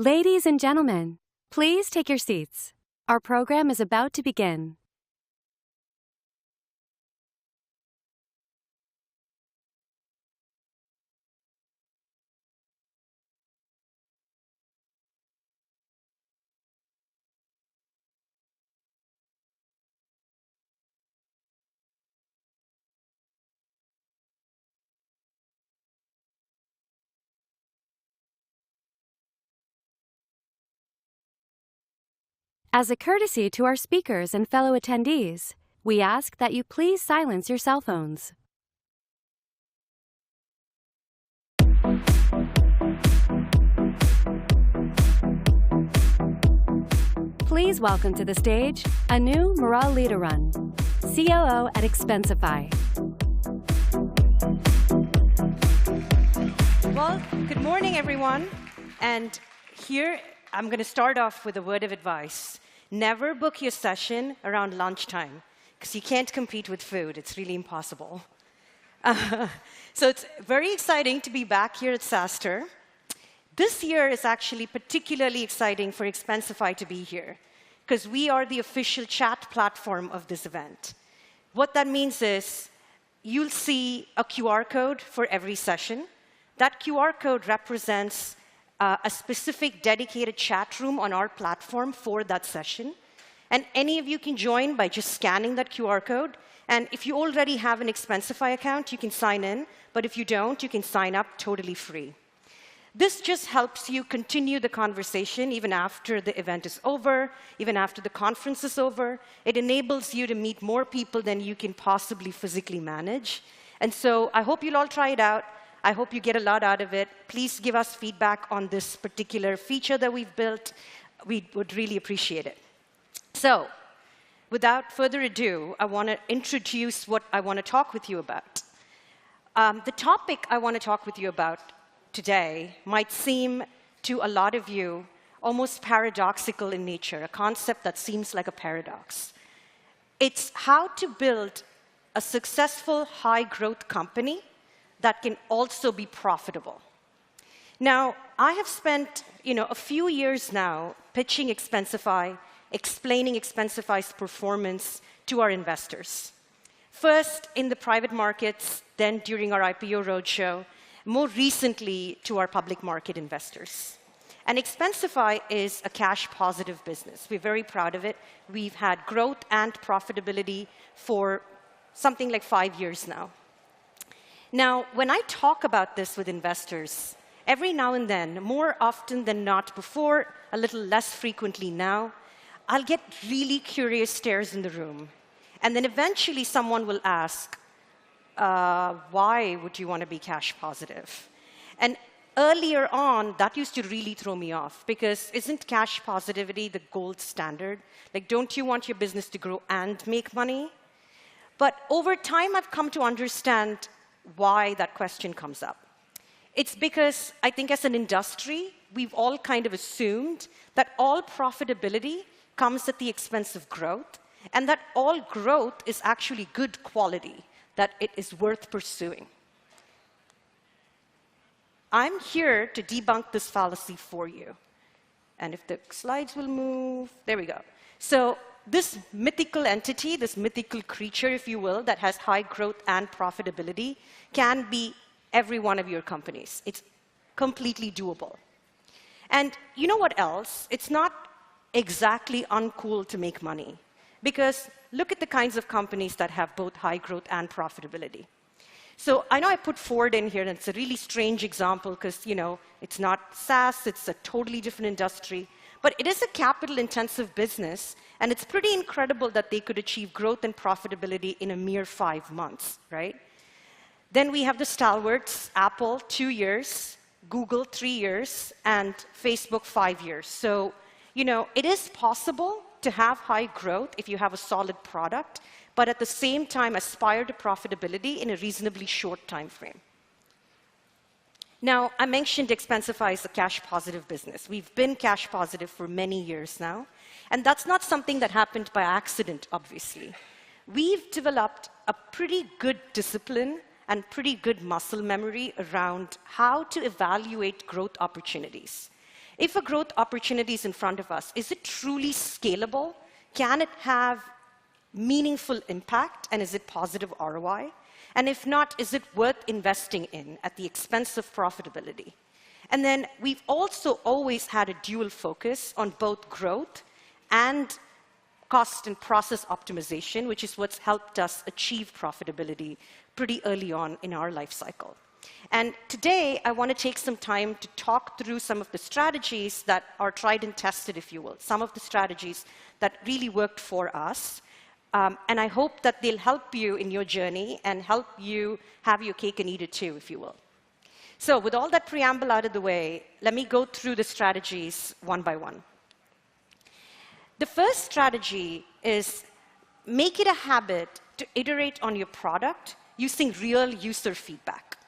Ladies and gentlemen, please take your seats. Our program is about to begin. As a courtesy to our speakers and fellow attendees, we ask that you please silence your cell phones. Please welcome to the stage Anu Muralidharan, COO at Expensify. Well, good morning, everyone. And here, I'm going to start off with a word of advice. Never book your session around lunchtime, because you can't compete with food. It's really impossible. So it's very exciting to be back here at SaaStr. This year is actually particularly exciting for Expensify to be here, because we are the official chat platform of this event. What that means is you'll see a QR code for every session. That QR code represents a specific dedicated chat room on our platform for that session. And any of you can join by just scanning that QR code. And if you already have an Expensify account, you can sign in. But if you don't, you can sign up totally free. This just helps you continue the conversation even after the event is over, even after the conference is over. It enables you to meet more people than you can possibly physically manage. And so I hope you'll all try it out. I hope you get a lot out of it. Please give us feedback on this particular feature that we've built. We would really appreciate it. So, without further ado, I want to introduce what I want to talk with you about. The topic I want to talk with you about today might seem to a lot of you almost paradoxical in nature, a concept that seems like a paradox. It's how to build a successful, high-growth company that can also be profitable. Now, I have spent a few years now pitching Expensify, explaining Expensify's performance to our investors. First in the private markets, then during our IPO roadshow, more recently to our public market investors. And Expensify is a cash-positive business. We're very proud of it. We've had growth and profitability for something like 5 years now. Now, when I talk about this with investors, every now and then, more often than not before, a little less frequently now, I'll get really curious stares in the room. And then eventually someone will ask, why would you want to be cash positive? And earlier on, that used to really throw me off, because isn't cash positivity the gold standard? Like, don't you want your business to grow and make money? But over time, I've come to understand why that question comes up. It's because I think as an industry, we've all kind of assumed that all profitability comes at the expense of growth, and that all growth is actually good quality, that it is worth pursuing. I'm here to debunk this fallacy for you. And if the slides will move, there we go. So this mythical entity, this mythical creature, if you will, that has high growth and profitability, can be every one of your companies. It's completely doable. And you know what else? It's not exactly uncool to make money, because look at the kinds of companies that have both high growth and profitability. So I know I put Ford in here, and it's a really strange example because, it's not SaaS, it's a totally different industry. But it is a capital-intensive business, and it's pretty incredible that they could achieve growth and profitability in a mere 5 months, right? Then we have the stalwarts, Apple, 2 years, Google, 3 years, and Facebook, 5 years. So, it is possible to have high growth if you have a solid product, but at the same time aspire to profitability in a reasonably short time frame. Now, I mentioned Expensify is a cash-positive business. We've been cash-positive for many years now, and that's not something that happened by accident, obviously. We've developed a pretty good discipline and pretty good muscle memory around how to evaluate growth opportunities. If a growth opportunity is in front of us, is it truly scalable? Can it have meaningful impact, and is it positive ROI? And if not, is it worth investing in at the expense of profitability? And then we've also always had a dual focus on both growth and cost and process optimization, which is what's helped us achieve profitability pretty early on in our life cycle. And today, I want to take some time to talk through some of the strategies that are tried and tested, if you will, some of the strategies that really worked for us. And I hope that they'll help you in your journey and help you have your cake and eat it too, if you will. So with all that preamble out of the way, let me go through the strategies one by one. The first strategy is make it a habit to iterate on your product using real user feedback.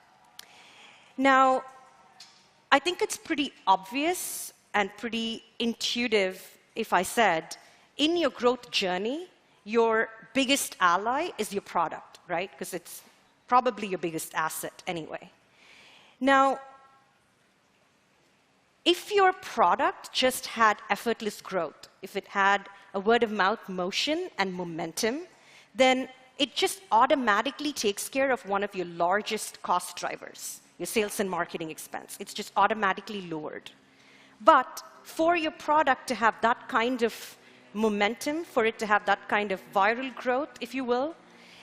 Now, I think it's pretty obvious and pretty intuitive if I said, in your growth journey, your biggest ally is your product, right? Because it's probably your biggest asset anyway. Now, if your product just had effortless growth, if it had a word-of-mouth motion and momentum, then it just automatically takes care of one of your largest cost drivers, your sales and marketing expense. It's just automatically lowered. But for your product to have that kind of momentum, for it to have that kind of viral growth, if you will,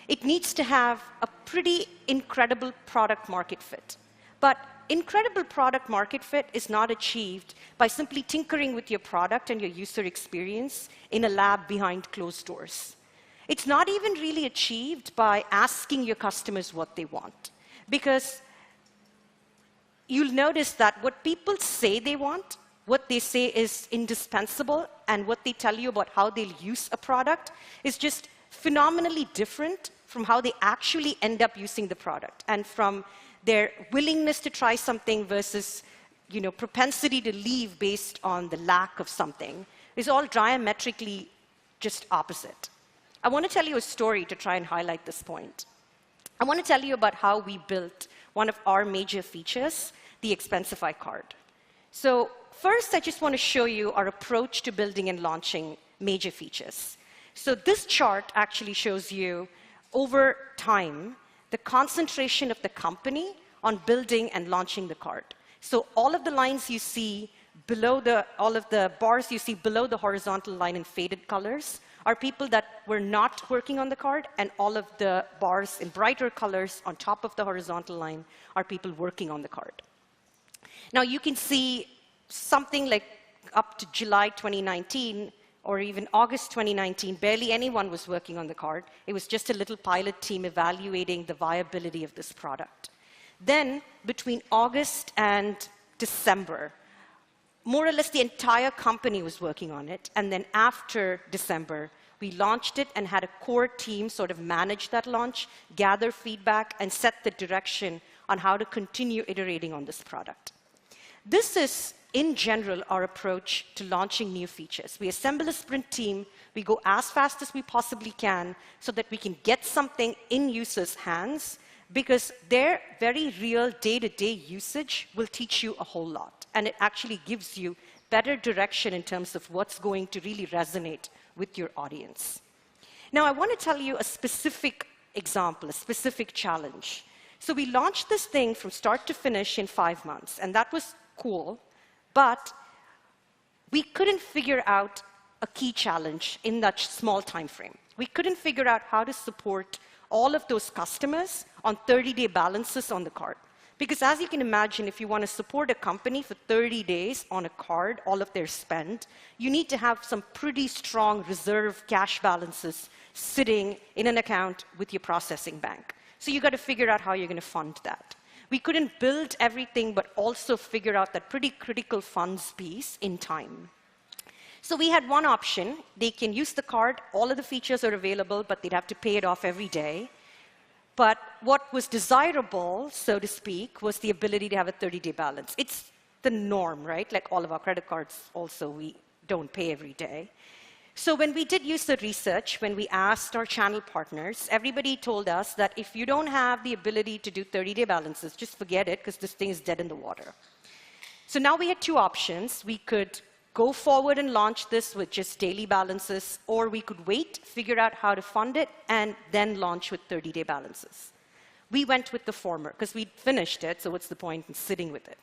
it needs to have a pretty incredible product market fit. But incredible product market fit is not achieved by simply tinkering with your product and your user experience in a lab behind closed doors. It's not even really achieved by asking your customers what they want. Because you'll notice that what people say they want, what they say is indispensable, and what they tell you about how they'll use a product is just phenomenally different from how they actually end up using the product, and from their willingness to try something versus, propensity to leave based on the lack of something is all diametrically just opposite. I want to tell you a story to try and highlight this point. I want to tell you about how we built one of our major features, the Expensify card. So first, I just want to show you our approach to building and launching major features. So this chart actually shows you, over time, the concentration of the company on building and launching the card. So all of the lines you see below all of the bars you see below the horizontal line in faded colors are people that were not working on the card, and all of the bars in brighter colors on top of the horizontal line are people working on the card. Now you can see something like up to July 2019, or even August 2019, barely anyone was working on the card. It was just a little pilot team evaluating the viability of this product. Then, between August and December, more or less the entire company was working on it. And then after December, we launched it and had a core team sort of manage that launch, gather feedback, and set the direction on how to continue iterating on this product. This is, in general, our approach to launching new features. We assemble a sprint team, we go as fast as we possibly can so that we can get something in users' hands, because their very real day-to-day usage will teach you a whole lot. And it actually gives you better direction in terms of what's going to really resonate with your audience. Now, I want to tell you a specific example, a specific challenge. So we launched this thing from start to finish in 5 months, and that was cool. But we couldn't figure out a key challenge in that small time frame. We couldn't figure out how to support all of those customers on 30-day balances on the card. Because as you can imagine, if you want to support a company for 30 days on a card, all of their spend, you need to have some pretty strong reserve cash balances sitting in an account with your processing bank. So you've got to figure out how you're going to fund that. We couldn't build everything, but also figure out that pretty critical funds piece in time. So we had one option. They can use the card. All of the features are available, but they'd have to pay it off every day. But what was desirable, so to speak, was the ability to have a 30-day balance. It's the norm, right? Like all of our credit cards also, we don't pay every day. So when we did user research, when we asked our channel partners, everybody told us that if you don't have the ability to do 30-day balances, just forget it, because this thing is dead in the water. So now we had two options. We could go forward and launch this with just daily balances, or we could wait, figure out how to fund it, and then launch with 30-day balances. We went with the former because we'd finished it, so what's the point in sitting with it?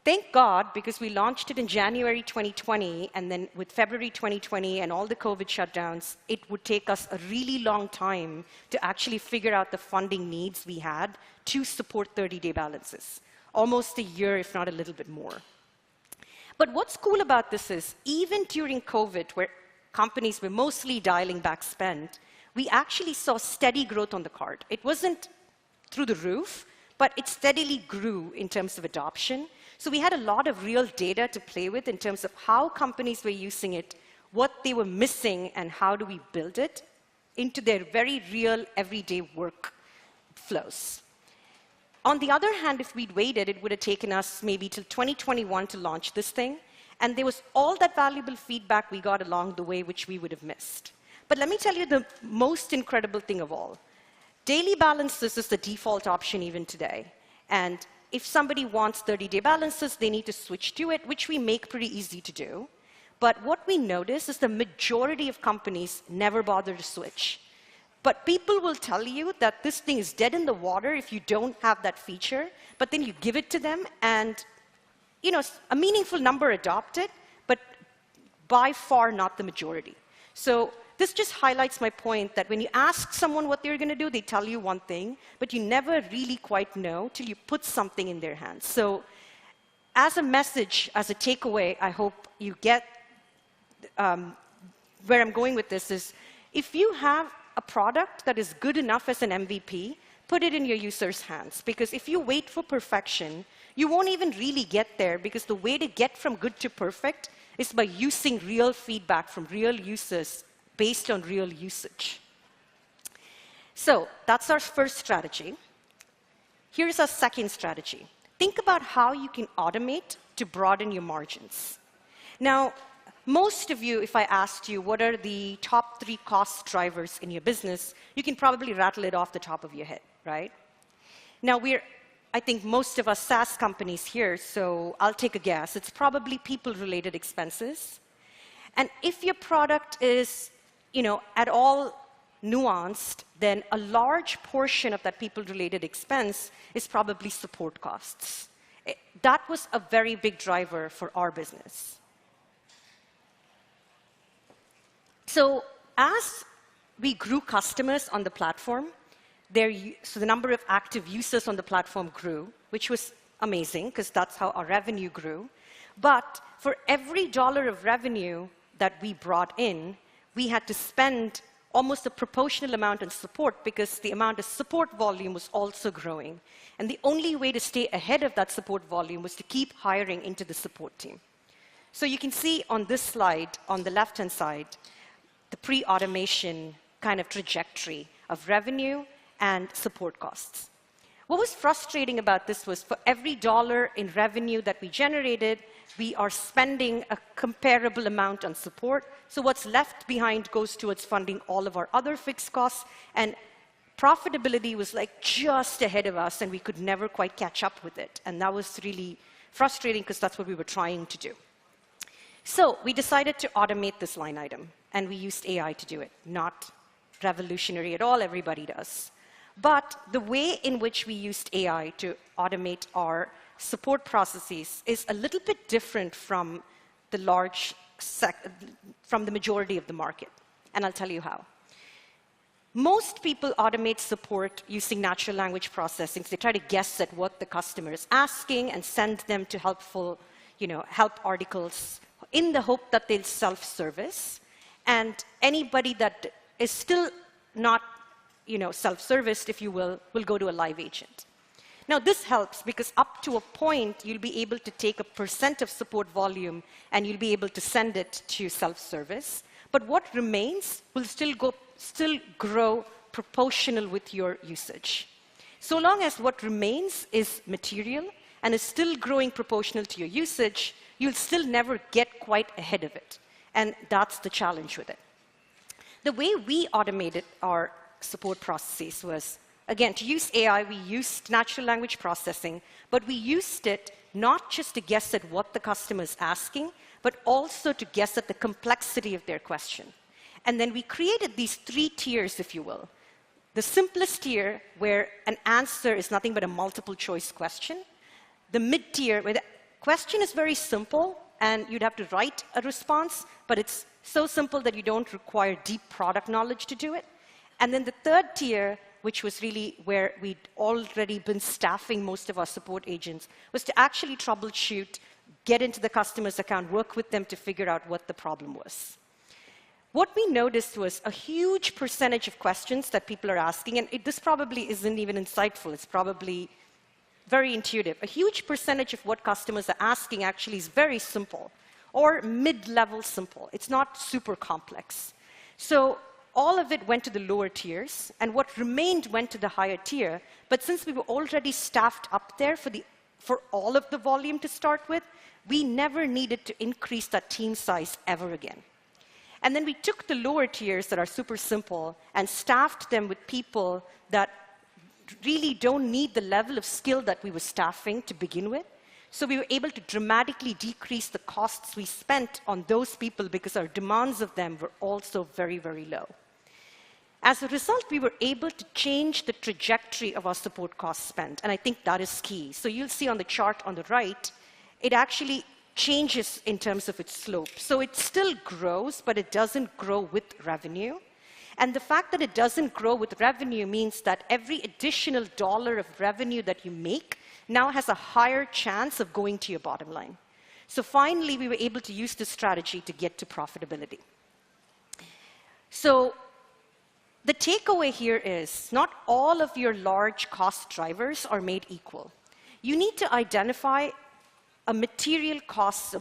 Thank God, because we launched it in January 2020, and then with February 2020 and all the COVID shutdowns, it would take us a really long time to actually figure out the funding needs we had to support 30-day balances. Almost a year, if not a little bit more. But what's cool about this is, even during COVID, where companies were mostly dialing back spend, we actually saw steady growth on the card. It wasn't through the roof, but it steadily grew in terms of adoption. So we had a lot of real data to play with in terms of how companies were using it, what they were missing, and how do we build it into their very real, everyday work flows. On the other hand, if we'd waited, it would have taken us maybe till 2021 to launch this thing. And there was all that valuable feedback we got along the way, which we would have missed. But let me tell you the most incredible thing of all. Daily balances is the default option even today. And if somebody wants 30-day balances, they need to switch to it, which we make pretty easy to do. But what we notice is the majority of companies never bother to switch. But people will tell you that this thing is dead in the water if you don't have that feature, but then you give it to them, and a meaningful number adopt it, but by far not the majority. So this just highlights my point that when you ask someone what they're going to do, they tell you one thing, but you never really quite know till you put something in their hands. So as a message, as a takeaway, I hope you get where I'm going with this is, if you have a product that is good enough as an MVP, put it in your users' hands. Because if you wait for perfection, you won't even really get there, because the way to get from good to perfect is by using real feedback from real users based on real usage. So that's our first strategy. Here's our second strategy. Think about how you can automate to broaden your margins. Now, most of you, if I asked you what are the top 3 cost drivers in your business, you can probably rattle it off the top of your head, right? Now, I think most of us SaaS companies here, so I'll take a guess. It's probably people-related expenses. And if your product is, at all nuanced, then a large portion of that people-related expense is probably support costs. That was a very big driver for our business. So as we grew customers on the platform, so the number of active users on the platform grew, which was amazing, because that's how our revenue grew. But for every dollar of revenue that we brought in, we had to spend almost a proportional amount on support, because the amount of support volume was also growing. And the only way to stay ahead of that support volume was to keep hiring into the support team. So you can see on this slide, on the left-hand side, the pre-automation kind of trajectory of revenue and support costs. What was frustrating about this was, for every dollar in revenue that we generated, we are spending a comparable amount on support. So what's left behind goes towards funding all of our other fixed costs, and profitability was like just ahead of us, and we could never quite catch up with it. And that was really frustrating, because that's what we were trying to do. So we decided to automate this line item, and we used AI to do it. Not revolutionary at all, everybody does. But the way in which we used AI to automate our support processes is a little bit different from the majority of the market. And I'll tell you how. Most people automate support using natural language processing. So they try to guess at what the customer is asking and send them to helpful, help articles in the hope that they'll self-service. And anybody that is still not self-serviced, if you will go to a live agent. Now, this helps because up to a point, you'll be able to take a % of support volume and you'll be able to send it to self-service. But what remains will still grow proportional with your usage. So long as what remains is material and is still growing proportional to your usage, you'll still never get quite ahead of it. And that's the challenge with it. The way we automated our support processes was, again, to use AI, we used natural language processing, but we used it not just to guess at what the customer is asking, but also to guess at the complexity of their question. And then we created these 3 tiers, if you will. The simplest tier, where an answer is nothing but a multiple choice question. The mid-tier, where the question is very simple, and you'd have to write a response, but it's so simple that you don't require deep product knowledge to do it. And then the 3rd tier, which was really where we'd already been staffing most of our support agents, was to actually troubleshoot, get into the customer's account, work with them to figure out what the problem was. What we noticed was a huge percentage of questions that people are asking, and this probably isn't even insightful, it's probably very intuitive. A huge percentage of what customers are asking actually is very simple, or mid-level simple. It's not super complex. So all of it went to the lower tiers, and what remained went to the higher tier. But since we were already staffed up there for all of the volume to start with, we never needed to increase that team size ever again. And then we took the lower tiers that are super simple and staffed them with people that really don't need the level of skill that we were staffing to begin with. So we were able to dramatically decrease the costs we spent on those people because our demands of them were also very, very low. As a result, we were able to change the trajectory of our support cost spend, and I think that is key. So you'll see on the chart on the right, it actually changes in terms of its slope. So it still grows, but it doesn't grow with revenue. And the fact that it doesn't grow with revenue means that every additional dollar of revenue that you make now has a higher chance of going to your bottom line. So finally, we were able to use this strategy to get to profitability. So the takeaway here is not all of your large cost drivers are made equal. You need to identify a material costs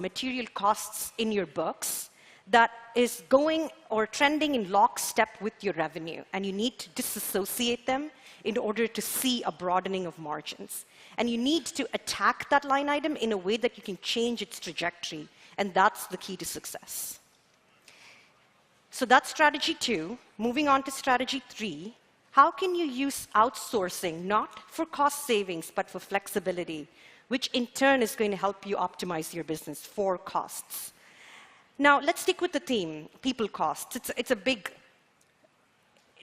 in your books that is going or trending in lockstep with your revenue, and you need to disassociate them in order to see a broadening of margins. And you need to attack that line item in a way that you can change its trajectory, and that's the key to success. So that's strategy 2. Moving on to strategy 3, how can you use outsourcing not for cost savings, but for flexibility, which in turn is going to help you optimize your business for costs. Now, let's stick with the theme, people costs. It's a big,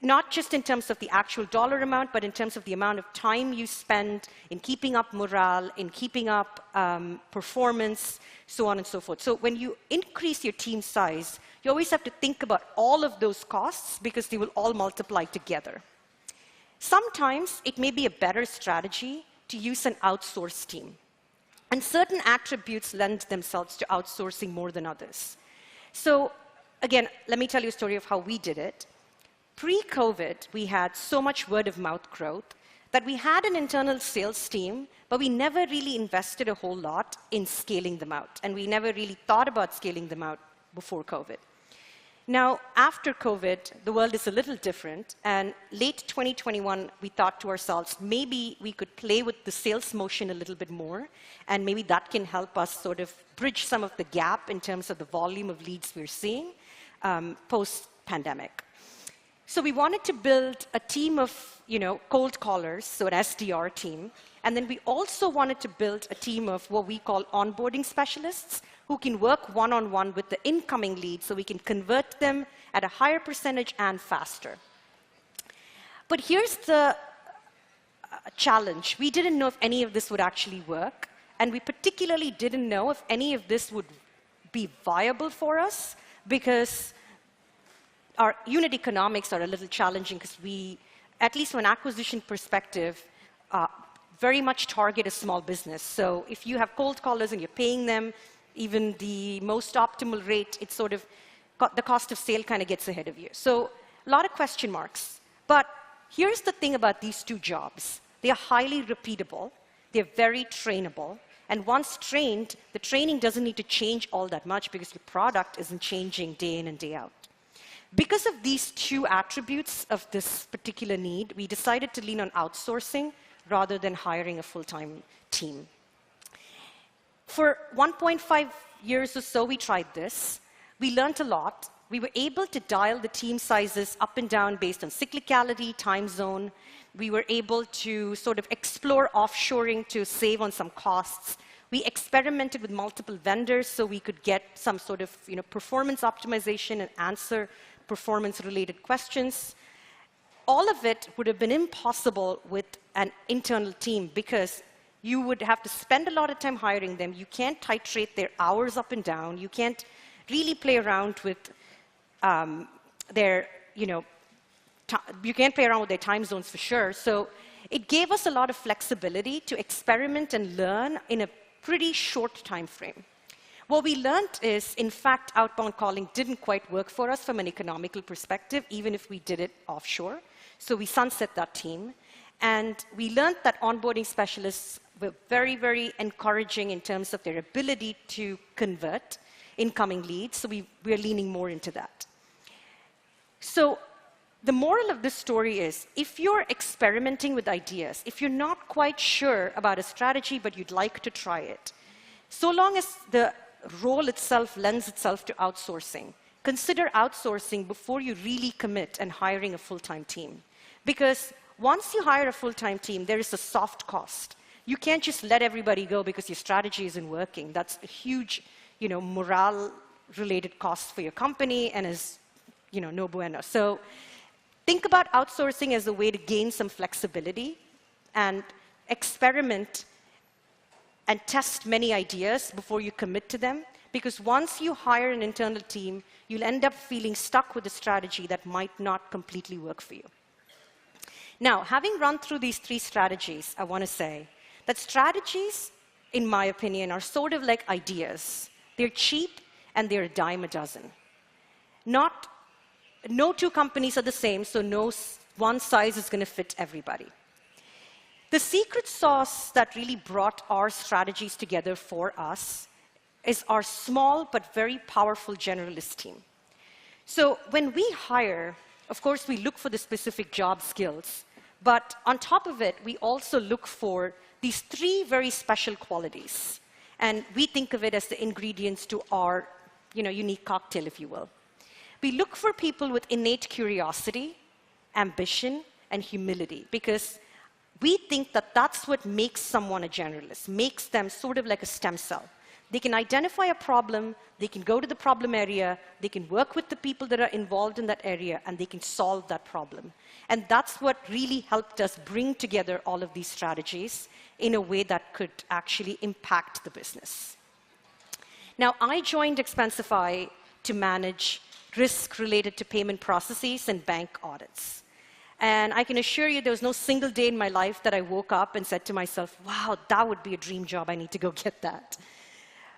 not just in terms of the actual dollar amount, but in terms of the amount of time you spend in keeping up morale, in keeping up performance, so on and so forth. So when you increase your team size, you always have to think about all of those costs because they will all multiply together. Sometimes it may be a better strategy to use an outsourced team. And certain attributes lend themselves to outsourcing more than others. So again, let me tell you a story of how we did it. Pre-COVID, we had so much word-of-mouth growth that we had an internal sales team, but we never really invested a whole lot in scaling them out. And we never really thought about scaling them out before COVID. Now, after COVID, the world is a little different, and late 2021, we thought to ourselves, maybe we could play with the sales motion a little bit more, and maybe that can help us sort of bridge some of the gap in terms of the volume of leads we're seeing post-pandemic. So we wanted to build a team of, cold callers, so an SDR team, and then we also wanted to build a team of what we call onboarding specialists, who can work one-on-one with the incoming leads so we can convert them at a higher percentage and faster. But here's the challenge. We didn't know if any of this would actually work, and we particularly didn't know if any of this would be viable for us because our unit economics are a little challenging because we, at least from an acquisition perspective, very much target a small business. So if you have cold callers and you're paying them even the most optimal rate, it's sort of, the cost of sale kind of gets ahead of you. So a lot of question marks. But here's the thing about these two jobs. They are highly repeatable. They're very trainable. And once trained, the training doesn't need to change all that much because your product isn't changing day in and day out. Because of these two attributes of this particular need, we decided to lean on outsourcing rather than hiring a full-time team. For 1.5 years or so, we tried this. We learned a lot. We were able to dial the team sizes up and down based on cyclicality, time zone. We were able to sort of explore offshoring to save on some costs. We experimented with multiple vendors so we could get some sort of performance optimization and answer performance-related questions. All of it would have been impossible with an internal team because you would have to spend a lot of time hiring them. You can't titrate their hours up and down. You can't really play around with their, you can't play around with their time zones for sure. So it gave us a lot of flexibility to experiment and learn in a pretty short time frame. What we learned is, in fact, outbound calling didn't quite work for us from an economical perspective, even if we did it offshore. So we sunset that team. And we learned that onboarding specialists were very, very encouraging in terms of their ability to convert incoming leads. So we're leaning more into that. So the moral of this story is, if you're experimenting with ideas, if you're not quite sure about a strategy, but you'd like to try it, so long as the role itself lends itself to outsourcing, consider outsourcing before you really commit and hiring a full-time team. Because once you hire a full-time team, there is a soft cost. You can't just let everybody go because your strategy isn't working. That's a huge, morale-related cost for your company and is, no bueno. So think about outsourcing as a way to gain some flexibility and experiment and test many ideas before you commit to them. Because once you hire an internal team, you'll end up feeling stuck with a strategy that might not completely work for you. Now, having run through these 3 strategies, I want to say that strategies, in my opinion, are sort of like ideas. They're cheap and they're a dime a dozen. No 2 companies are the same, so no one size is going to fit everybody. The secret sauce that really brought our strategies together for us is our small but very powerful generalist team. So when we hire, of course, we look for the specific job skills, but on top of it, we also look for these 3 very special qualities. And we think of it as the ingredients to our unique cocktail, if you will. We look for people with innate curiosity, ambition, and humility, because we think that that's what makes someone a generalist, makes them sort of like a stem cell. They can identify a problem, they can go to the problem area, they can work with the people that are involved in that area, and they can solve that problem. And that's what really helped us bring together all of these strategies in a way that could actually impact the business. Now, I joined Expensify to manage risk related to payment processes and bank audits. And I can assure you there was no single day in my life that I woke up and said to myself, wow, that would be a dream job, I need to go get that.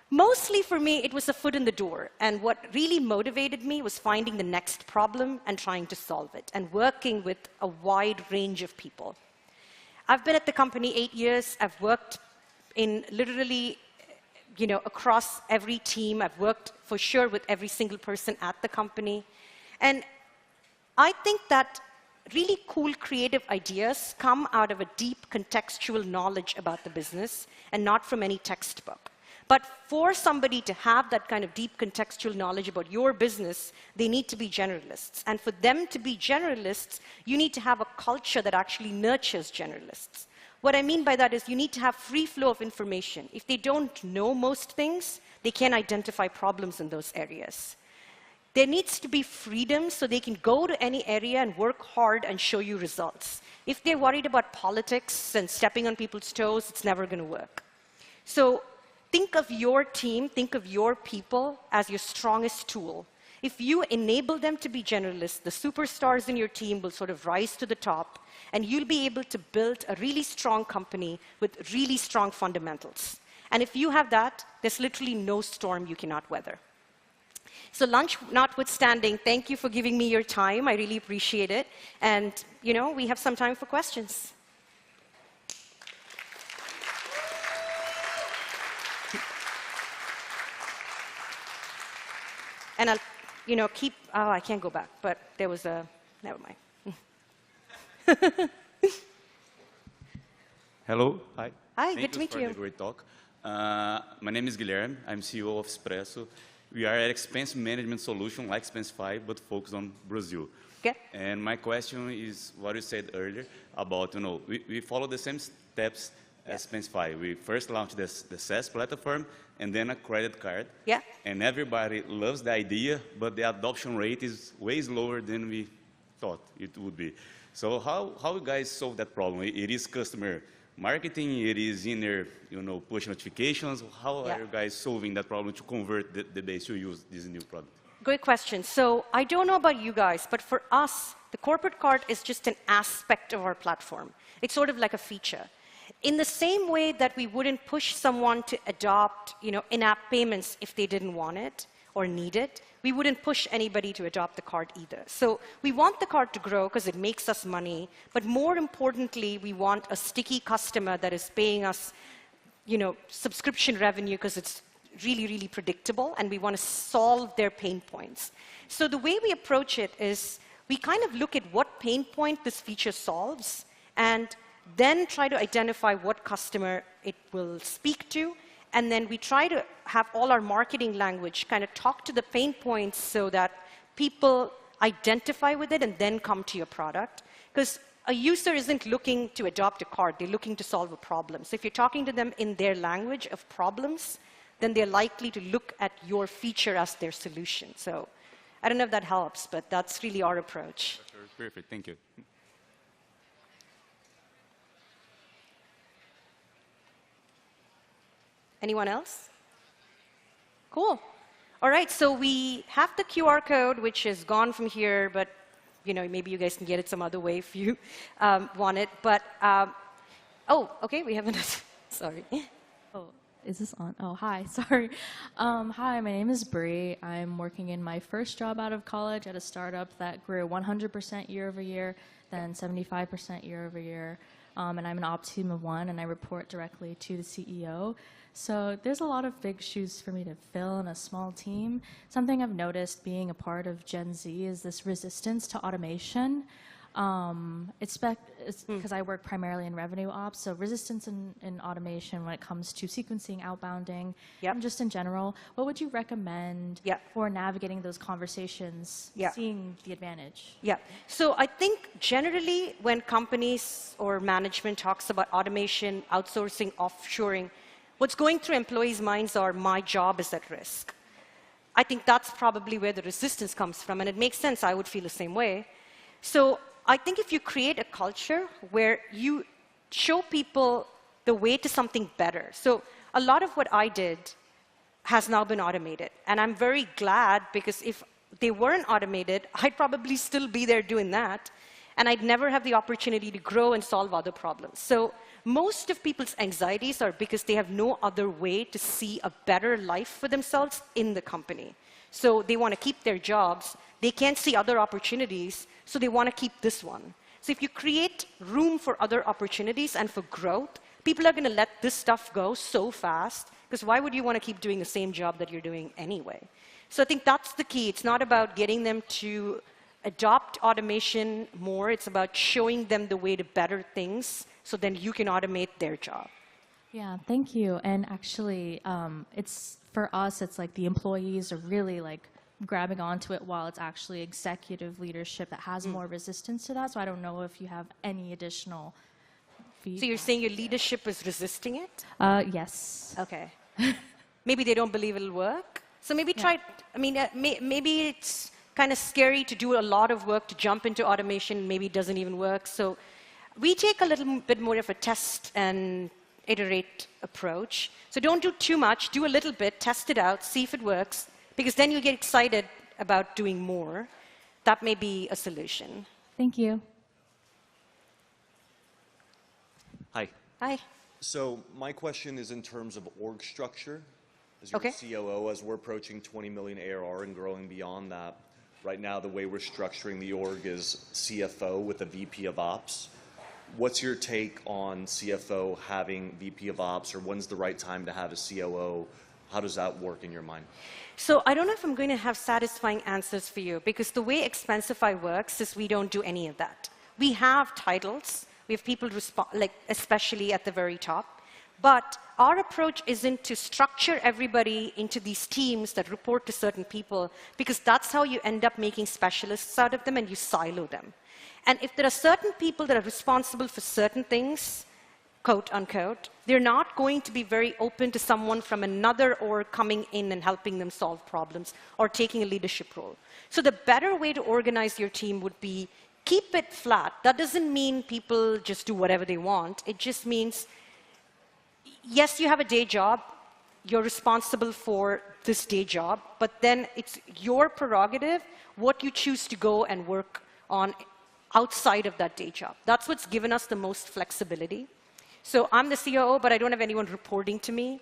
Mostly for me, it was a foot in the door. And what really motivated me was finding the next problem and trying to solve it, and working with a wide range of people. I've been at the company 8 years. I've worked in literally, across every team. I've worked for sure with every single person at the company. And I think that really cool creative ideas come out of a deep contextual knowledge about the business and not from any textbook. But for somebody to have that kind of deep contextual knowledge about your business, they need to be generalists. And for them to be generalists, you need to have a culture that actually nurtures generalists. What I mean by that is you need to have free flow of information. If they don't know most things, they can't identify problems in those areas. There needs to be freedom so they can go to any area and work hard and show you results. If they're worried about politics and stepping on people's toes, it's never going to work. So think of your team, think of your people as your strongest tool. If you enable them to be generalists, the superstars in your team will sort of rise to the top, and you'll be able to build a really strong company with really strong fundamentals. And if you have that, there's literally no storm you cannot weather. So lunch notwithstanding, thank you for giving me your time. I really appreciate it. And, we have some time for questions. And I'll, keep, I can't go back, but there was a, never mind. Hello. Hi. Hi, good to meet you. Thank you for the great talk. My name is Guilherme. I'm CEO of Expresso. We are an expense management solution like Expensify, but focused on Brazil. Okay. And my question is what you said earlier about, we follow the same steps Expensify. We first launched the SaaS platform and then a credit card. Yeah. And everybody loves the idea, but the adoption rate is way lower than we thought it would be. So how you guys solve that problem? It is customer marketing, it is inner, push notifications. How are you guys solving that problem to convert the base to use this new product? Great question. So I don't know about you guys, but for us, the corporate card is just an aspect of our platform. It's sort of like a feature. In the same way that we wouldn't push someone to adopt, in-app payments if they didn't want it or need it, we wouldn't push anybody to adopt the card either. So we want the card to grow because it makes us money, but more importantly, we want a sticky customer that is paying us, subscription revenue because it's really, really predictable, and we want to solve their pain points. So the way we approach it is we kind of look at what pain point this feature solves, and then try to identify what customer it will speak to, and then we try to have all our marketing language kind of talk to the pain points so that people identify with it and then come to your product. Because a user isn't looking to adopt a card, they're looking to solve a problem. So if you're talking to them in their language of problems, then they're likely to look at your feature as their solution. So I don't know if that helps, but that's really our approach. Perfect, thank you. Anyone else? Cool. All right, so we have the QR code, which is gone from here, but maybe you guys can get it some other way if you want it. But, oh, OK, we have another. Sorry. Oh, is this on? Oh, hi, sorry. Hi, my name is Bree. I'm working in my first job out of college at a startup that grew 100% year over year, then 75% year over year. And I'm an ops team of one, and I report directly to the CEO. So there's a lot of big shoes for me to fill in a small team. Something I've noticed being a part of Gen Z is this resistance to automation. It's because I work primarily in revenue ops, so resistance in automation when it comes to sequencing, outbounding, and just in general. What would you recommend for navigating those conversations, seeing the advantage? Yeah. So I think generally when companies or management talks about automation, outsourcing, offshoring, what's going through employees' minds are, my job is at risk. I think that's probably where the resistance comes from, and it makes sense. I would feel the same way. So I think if you create a culture where you show people the way to something better. So a lot of what I did has now been automated. And I'm very glad, because if they weren't automated, I'd probably still be there doing that. And I'd never have the opportunity to grow and solve other problems. So most of people's anxieties are because they have no other way to see a better life for themselves in the company. So they want to keep their jobs. They can't see other opportunities, so they want to keep this one. So if you create room for other opportunities and for growth, people are going to let this stuff go so fast, because why would you want to keep doing the same job that you're doing anyway? So I think that's the key. It's not about getting them to adopt automation more. It's about showing them the way to better things, so then you can automate their job. Yeah, thank you. And actually, it's for us, it's like the employees are really like grabbing onto it, while it's actually executive leadership that has more resistance to that. So I don't know if you have any additional feedback. So you're saying your leadership is resisting it? Yes. Okay. Maybe they don't believe it'll work. So maybe try, I mean, maybe it's kind of scary to do a lot of work to jump into automation. Maybe it doesn't even work. So we take a little bit more of a test and iterate approach. So don't do too much. Do a little bit, test it out, see if it works, because then you get excited about doing more. That may be a solution. Thank you. Hi. Hi. So my question is in terms of org structure. As your COO, as we're approaching 20 million ARR and growing beyond that, right now the way we're structuring the org is CFO with a VP of Ops. What's your take on CFO having VP of Ops, or when's the right time to have a COO? How does that work in your mind? So I don't know if I'm going to have satisfying answers for you, because the way Expensify works is we don't do any of that. We have titles. We have people, like especially at the very top. But our approach isn't to structure everybody into these teams that report to certain people, because that's how you end up making specialists out of them, and you silo them. And if there are certain people that are responsible for certain things, quote unquote, they're not going to be very open to someone from another org coming in and helping them solve problems or taking a leadership role. So the better way to organize your team would be keep it flat. That doesn't mean people just do whatever they want. It just means, yes, you have a day job. You're responsible for this day job, but then it's your prerogative what you choose to go and work on outside of that day job. That's what's given us the most flexibility. So I'm the COO, but I don't have anyone reporting to me.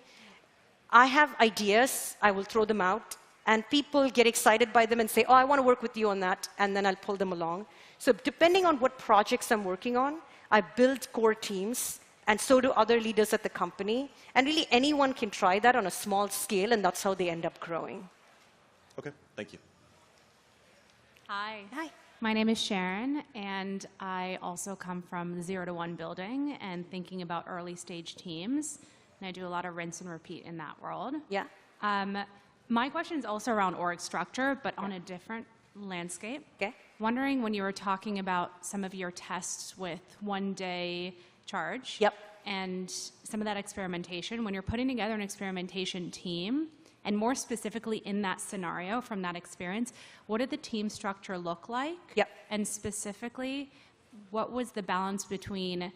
I have ideas, I will throw them out, and people get excited by them and say, oh, I want to work with you on that, and then I'll pull them along. So depending on what projects I'm working on, I build core teams, and so do other leaders at the company. And really, anyone can try that on a small scale, and that's how they end up growing. Okay, thank you. Hi. Hi. My name is Sharon, and I also come from the 0 to 1 building and thinking about early stage teams. And I do a lot of rinse and repeat in that world. Yeah. My question is also around org structure, but on a different landscape. Okay. Wondering when you were talking about some of your tests with 1 day charge. Yep. And some of that experimentation, when you're putting together an experimentation team, and more specifically in that scenario from that experience, what did the team structure look like? Yep. And specifically, what was the balance between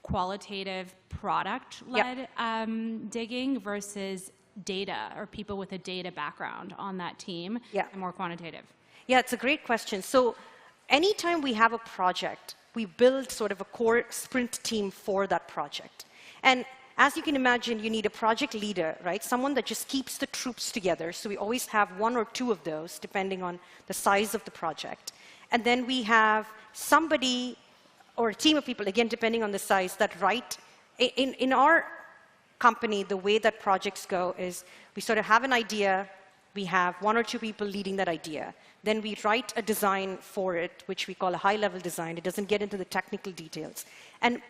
qualitative product-led digging versus data or people with a data background on that team and more quantitative? Yeah, it's a great question. So anytime we have a project, we build sort of a core sprint team for that project. And as you can imagine, you need a project leader, right? Someone that just keeps the troops together. So we always have 1 or 2 of those, depending on the size of the project. And then we have somebody or a team of people, again, depending on the size, that write. In our company, the way that projects go is we sort of have an idea. We have 1 or 2 people leading that idea. Then we write a design for it, which we call a high-level design. It doesn't get into the technical details. And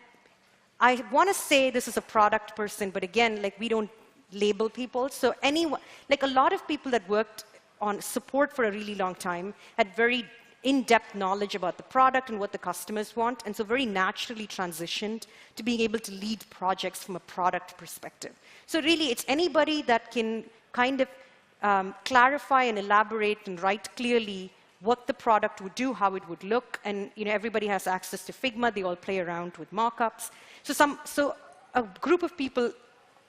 I want to say this is a product person, but again, like we don't label people. So anyone, like a lot of people that worked on support for a really long time had very in-depth knowledge about the product and what the customers want, and so very naturally transitioned to being able to lead projects from a product perspective. So really, it's anybody that can kind of clarify and elaborate and write clearly what the product would do, how it would look, and everybody has access to Figma. They all play around with mock-ups. So a group of people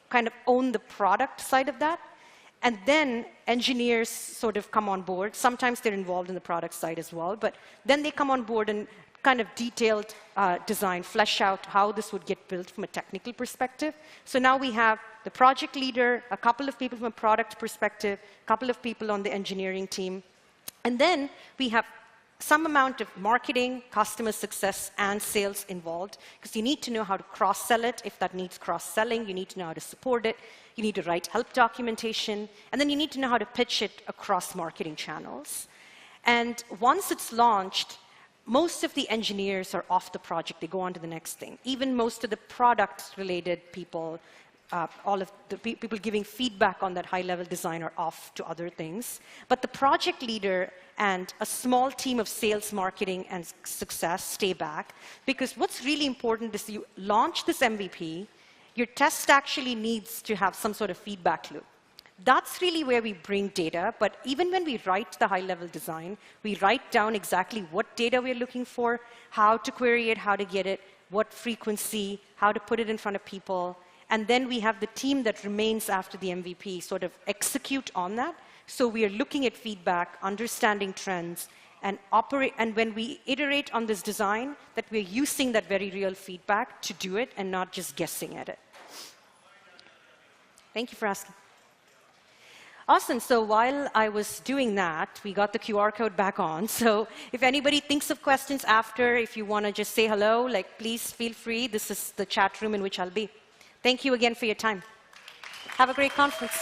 kind of own the product side of that, and then engineers sort of come on board. Sometimes they're involved in the product side as well, but then they come on board and kind of detailed design, flesh out how this would get built from a technical perspective. So now we have the project leader, a couple of people from a product perspective, a couple of people on the engineering team, and then we have some amount of marketing, customer success, and sales involved, because you need to know how to cross-sell it. If that needs cross-selling, you need to know how to support it. You need to write help documentation, and then you need to know how to pitch it across marketing channels. And once it's launched, most of the engineers are off the project. They go on to the next thing. Even most of the product-related people, all of the people giving feedback on that high-level design are off to other things. But the project leader and a small team of sales, marketing, and success stay back, because what's really important is you launch this MVP, your test actually needs to have some sort of feedback loop. That's really where we bring data, but even when we write the high-level design, we write down exactly what data we're looking for, how to query it, how to get it, what frequency, how to put it in front of people, and then we have the team that remains after the MVP sort of execute on that. So we are looking at feedback, understanding trends, and when we iterate on this design, that we're using that very real feedback to do it and not just guessing at it. Thank you for asking. Awesome. So while I was doing that, we got the QR code back on. So if anybody thinks of questions after, if you want to just say hello, please feel free. This is the chat room in which I'll be. Thank you again for your time. Have a great conference.